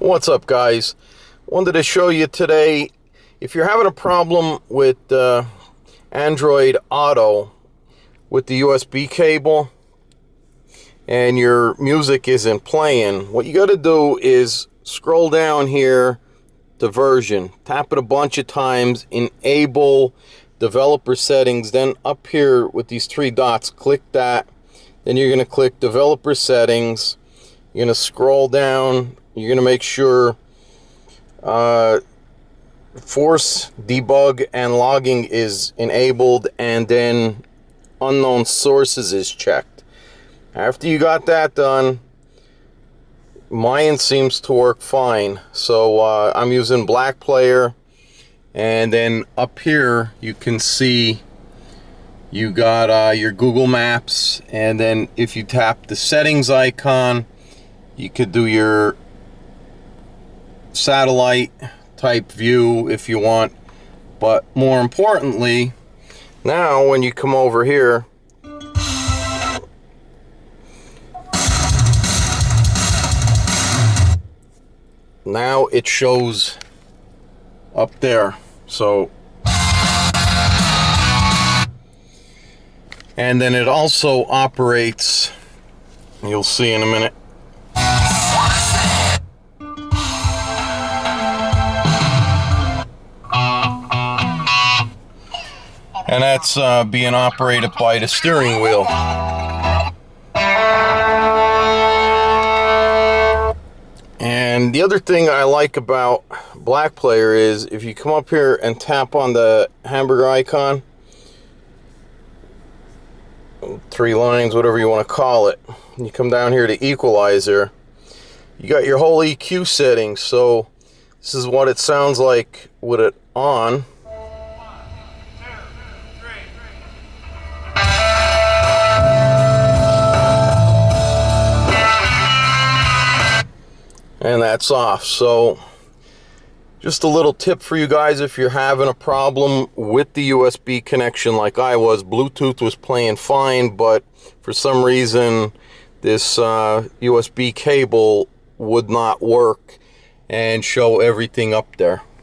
What's up, guys? Wanted to show you today, if you're having a problem with Android Auto with the USB cable and your music isn't playing, what you got to do is scroll down here to version, tap it a bunch of times, enable developer settings, then up here with these three dots, click that, then you're going to click developer settings. You're going to scroll down. You're going to make sure force, debug, and logging is enabled, and then unknown sources is checked. After you got that done, mine seems to work fine. So I'm using Black Player, and then up here you can see you got your Google Maps, and then if you tap the settings icon, you could do your satellite type view if you want. But more importantly, now when you come over here, now it shows up there. So, and then it also operates, you'll see in a minute, and that's being operated by the steering wheel. And the other thing I like about Black Player is if you come up here and tap on the hamburger icon, three lines, whatever you want to call it, you come down here to equalizer, you got your whole EQ settings. So this is what it sounds like with it on. And that's off. So just a little tip for you guys, if you're having a problem with the USB connection like I was, Bluetooth was playing fine, but for some reason this USB cable would not work and show everything up there.